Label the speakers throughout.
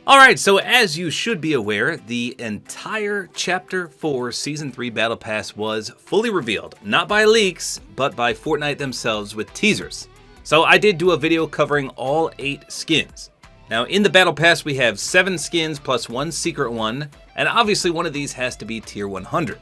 Speaker 1: Alright, so as you should be aware, the entire Chapter 4 Season 3 Battle Pass was fully revealed, not by leaks, but by Fortnite themselves with teasers. So I did do a video covering all 8 skins. Now in the Battle Pass we have 7 skins plus 1 secret one, and obviously one of these has to be tier 100.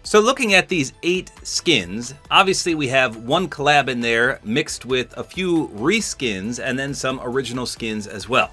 Speaker 1: So looking at these 8 skins, obviously we have one collab in there mixed with a few reskins and then some original skins as well.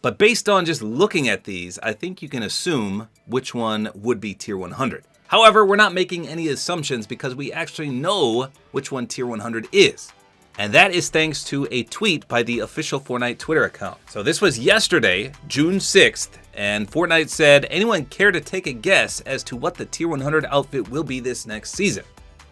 Speaker 1: But based on just looking at these, I think you can assume which one would be tier 100. However, we're not making any assumptions because we actually know which one tier 100 is. And that is thanks to a tweet by the official Fortnite Twitter account. So this was yesterday, June 6th, and Fortnite said, anyone care to take a guess as to what the tier 100 outfit will be this next season?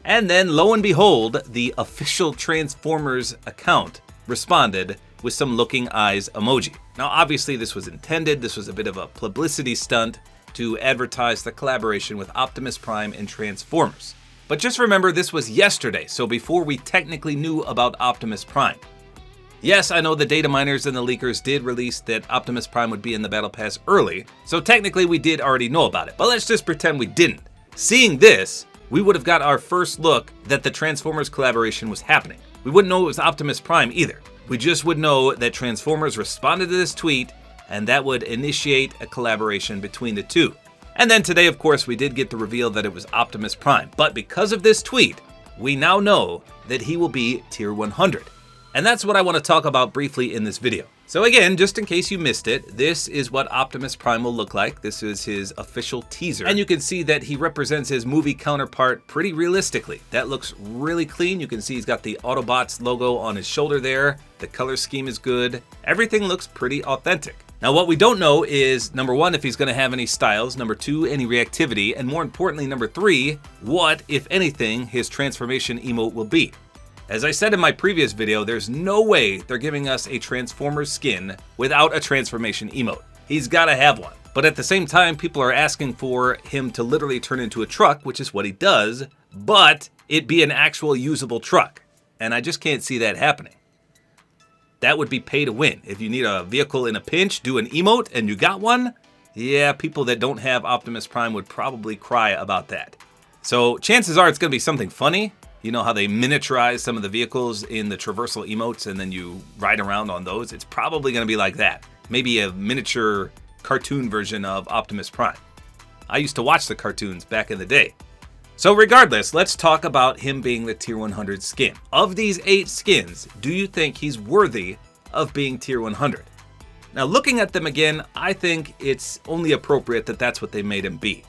Speaker 1: And then lo and behold, the official Transformers account responded with some looking eyes emoji. Now obviously this was intended, this was a bit of a publicity stunt to advertise the collaboration with Optimus Prime and Transformers. But just remember this was yesterday, so before we technically knew about Optimus Prime. Yes, I know the data miners and the leakers did release that Optimus Prime would be in the Battle Pass early, so technically we did already know about it, but let's just pretend we didn't. Seeing this, we would have got our first look that the Transformers collaboration was happening. We wouldn't know it was Optimus Prime either. We just would know that Transformers responded to this tweet and that would initiate a collaboration between the two. And then today, of course, we did get the reveal that it was Optimus Prime. But because of this tweet, we now know that he will be tier 100. And that's what I want to talk about briefly in this video. So again, just in case you missed it, this is what Optimus Prime will look like. This is his official teaser. And you can see that he represents his movie counterpart pretty realistically. That looks really clean. You can see he's got the Autobots logo on his shoulder there. The color scheme is good. Everything looks pretty authentic. Now what we don't know is, number 1, if he's going to have any styles, number 2, any reactivity, and more importantly, number 3, what, if anything, his transformation emote will be. As I said in my previous video, there's no way they're giving us a Transformers skin without a transformation emote. He's gotta have one. But at the same time, people are asking for him to literally turn into a truck, which is what he does, but it be an actual usable truck. And I just can't see that happening. That would be pay to win. If you need a vehicle in a pinch, do an emote, and you got one, yeah, people that don't have Optimus Prime would probably cry about that. So chances are it's gonna be something funny. You know how they miniaturize some of the vehicles in the traversal emotes and then you ride around on those? It's probably going to be like that. Maybe a miniature cartoon version of Optimus Prime. I used to watch the cartoons back in the day. So regardless, let's talk about him being the tier 100 skin. Of these 8 skins, do you think he's worthy of being tier 100? Now looking at them again, I think it's only appropriate that that's what they made him be.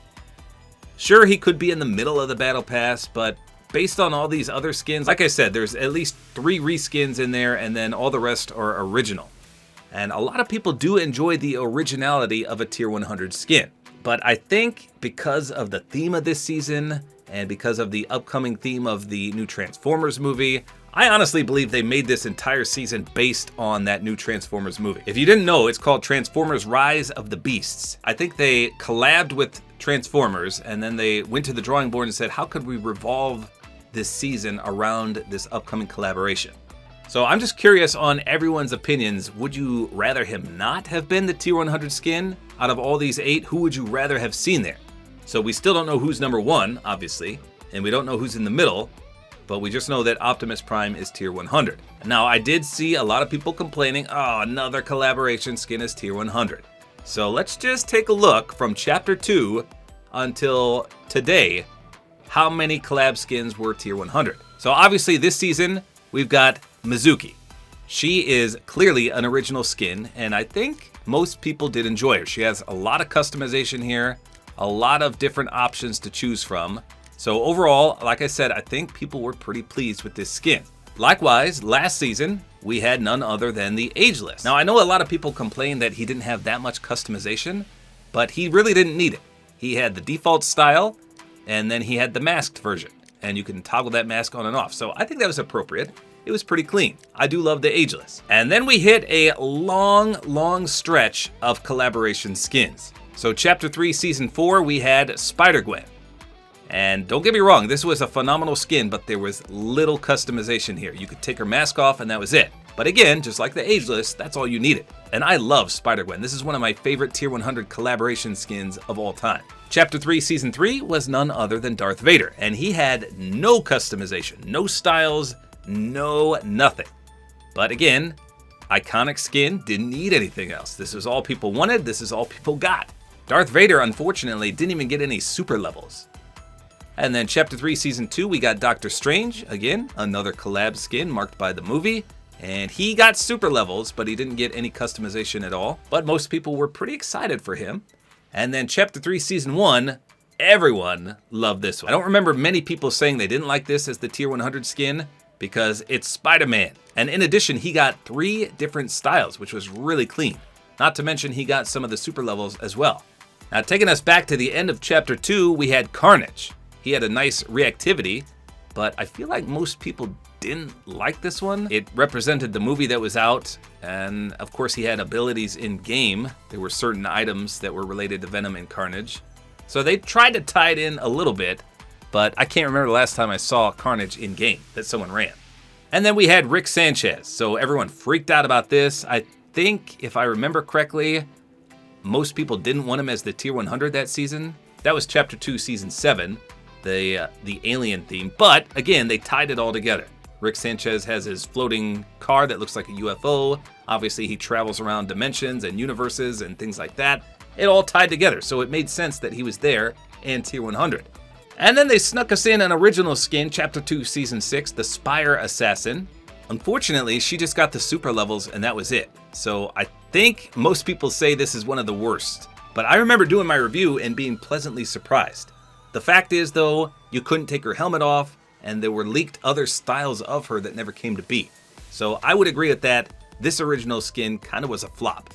Speaker 1: Sure, he could be in the middle of the Battle Pass, but based on all these other skins, like I said, there's at least 3 reskins in there and then all the rest are original. And a lot of people do enjoy the originality of a tier 100 skin. But I think because of the theme of this season and because of the upcoming theme of the new Transformers movie, I honestly believe they made this entire season based on that new Transformers movie. If you didn't know, it's called Transformers Rise of the Beasts. I think they collabed with Transformers and then they went to the drawing board and said, how could we revolve this season around this upcoming collaboration? So I'm just curious on everyone's opinions. Would you rather him not have been the tier 100 skin? Out of all these 8, who would you rather have seen there? So we still don't know who's number 1, obviously, and we don't know who's in the middle, but we just know that Optimus Prime is tier 100. Now I did see a lot of people complaining, oh, another collaboration skin is tier 100. So let's just take a look from chapter 2 until today. How many collab skins were tier 100? So obviously this season, we've got Mizuki. She is clearly an original skin, and I think most people did enjoy her. She has a lot of customization here, a lot of different options to choose from. So overall, like I said, I think people were pretty pleased with this skin. Likewise, last season, we had none other than the Ageless. Now I know a lot of people complained that he didn't have that much customization, but he really didn't need it. He had the default style, and then he had the masked version, and you can toggle that mask on and off. So I think that was appropriate. It was pretty clean. I do love the Ageless. And then we hit a long stretch of collaboration skins. So chapter 3, season 4, we had Spider-Gwen. And don't get me wrong, this was a phenomenal skin, but there was little customization here. You could take her mask off and that was it. But again, just like the Ageless, that's all you needed. And I love Spider-Gwen. This is one of my favorite Tier 100 collaboration skins of all time. Chapter 3, Season 3 was none other than Darth Vader, and he had no customization, no styles, no nothing. But again, iconic skin, didn't need anything else. This is all people wanted, this is all people got. Darth Vader, unfortunately, didn't even get any super levels. And then Chapter 3, Season 2, we got Doctor Strange, again, another collab skin marked by the movie. And he got super levels, but he didn't get any customization at all. But most people were pretty excited for him. And then Chapter 3, Season 1, everyone loved this one. I don't remember many people saying they didn't like this as the Tier 100 skin, because it's Spider-Man. And in addition, he got 3 different styles, which was really clean. Not to mention he got some of the super levels as well. Now, taking us back to the end of Chapter 2, we had Carnage. He had a nice reactivity, but I feel like most people didn't like this one. It represented the movie that was out, and of course he had abilities in game. There were certain items that were related to Venom and Carnage. So they tried to tie it in a little bit, but I can't remember the last time I saw Carnage in game that someone ran. And then we had Rick Sanchez. So everyone freaked out about this. I think, if I remember correctly, most people didn't want him as the Tier 100 that season. That was Chapter 2, Season 7, the alien theme. But again, they tied it all together. Rick Sanchez has his floating car that looks like a UFO. Obviously, he travels around dimensions and universes and things like that. It all tied together, so it made sense that he was there and Tier 100. And then they snuck us in an original skin, Chapter 2, Season 6, the Spire Assassin. Unfortunately, she just got the super levels and that was it. So I think most people say this is one of the worst. But I remember doing my review and being pleasantly surprised. The fact is, though, you couldn't take her helmet off, and there were leaked other styles of her that never came to be. So I would agree with that. This original skin kind of was a flop.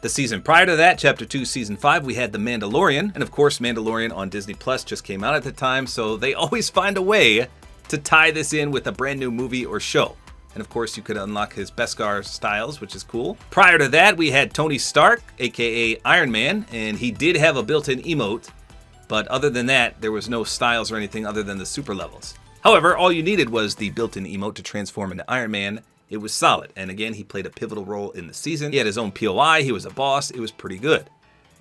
Speaker 1: The season prior to that, Chapter 2, Season 5, we had The Mandalorian. And of course, Mandalorian on Disney Plus just came out at the time, so they always find a way to tie this in with a brand new movie or show. And of course, you could unlock his Beskar styles, which is cool. Prior to that, we had Tony Stark, aka Iron Man, and he did have a built-in emote. But other than that, there was no styles or anything other than the super levels. However, all you needed was the built-in emote to transform into Iron Man. It was solid, and again, he played a pivotal role in the season. He had his own POI, he was a boss, it was pretty good.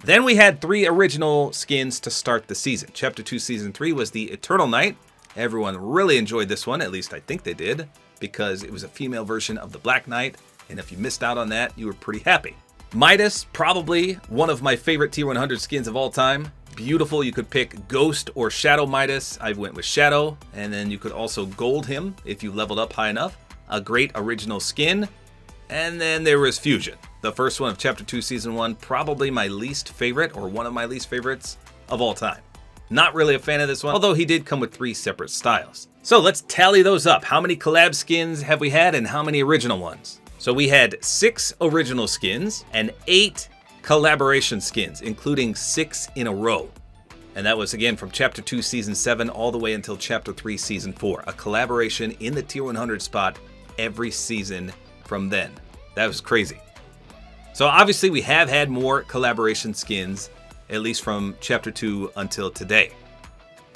Speaker 1: Then we had 3 original skins to start the season. Chapter 2, Season 3 was the Eternal Knight. Everyone really enjoyed this one, at least I think they did, because it was a female version of the Black Knight, and if you missed out on that, you were pretty happy. Midas, probably one of my favorite Tier 100 skins of all time. Beautiful. You could pick Ghost or Shadow Midas. I went with Shadow, and then you could also gold him if you leveled up high enough. A great original skin. And then there was Fusion, the first one of Chapter 2, Season 1, probably my least favorite, or one of my least favorites of all time. Not really a fan of this one, although he did come with 3 separate styles. So let's tally those up. How many collab skins have we had, and how many original ones? So we had 6 original skins and 8 collaboration skins, including 6 in a row. And that was again from Chapter 2, Season 7 all the way until Chapter 3, Season 4. A collaboration in the Tier 100 spot every season from then. That was crazy. So obviously we have had more collaboration skins, at least from Chapter 2 until today.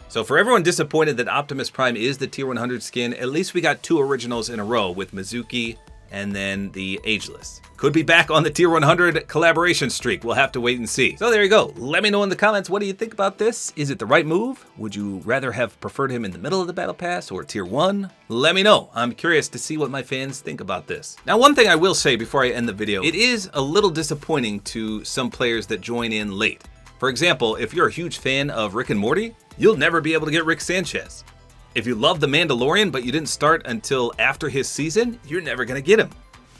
Speaker 1: So for everyone disappointed that Optimus Prime is the Tier 100 skin, at least we got 2 originals in a row with Mizuki and then the Ageless. Could be back on the Tier 100 collaboration streak. We'll have to wait and see. So there you go. Let me know in the comments, what do you think about this? Is it the right move? Would you rather have preferred him in the middle of the Battle Pass or Tier 1? Let me know. I'm curious to see what my fans think about this. Now, one thing I will say before I end the video, it is a little disappointing to some players that join in late. For example, if you're a huge fan of Rick and Morty, you'll never be able to get Rick Sanchez. If you love The Mandalorian, but you didn't start until after his season, you're never gonna get him.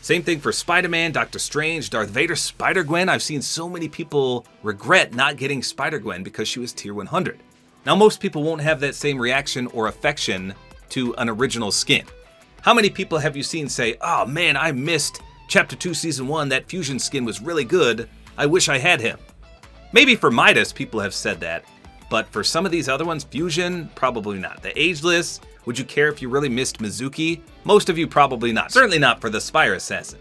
Speaker 1: Same thing for Spider-Man, Doctor Strange, Darth Vader, Spider-Gwen. I've seen so many people regret not getting Spider-Gwen because she was Tier 100. Now, most people won't have that same reaction or affection to an original skin. How many people have you seen say, oh man, I missed Chapter 2, Season 1, that Fusion skin was really good, I wish I had him. Maybe for Midas, people have said that, but for some of these other ones, Fusion, probably not. The Ageless, would you care if you really missed Mizuki? Most of you probably not. Certainly not for the Spire Assassin.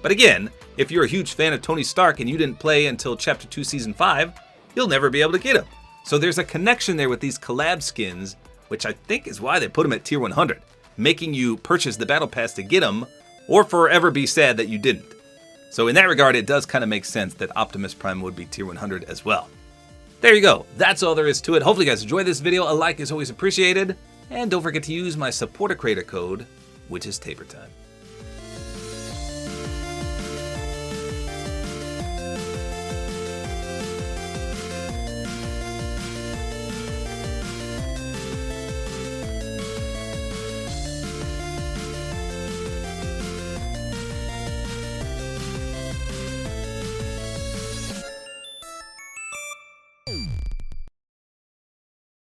Speaker 1: But again, if you're a huge fan of Tony Stark and you didn't play until Chapter 2, Season 5, you'll never be able to get him. So there's a connection there with these collab skins, which I think is why they put them at Tier 100, making you purchase the Battle Pass to get them, or forever be sad that you didn't. So in that regard, it does kind of make sense that Optimus Prime would be tier 100 as well. There you go. That's all there is to it. Hopefully you guys enjoyed this video. A like is always appreciated. And don't forget to use my Support-A-Creator code, which is Tabor time.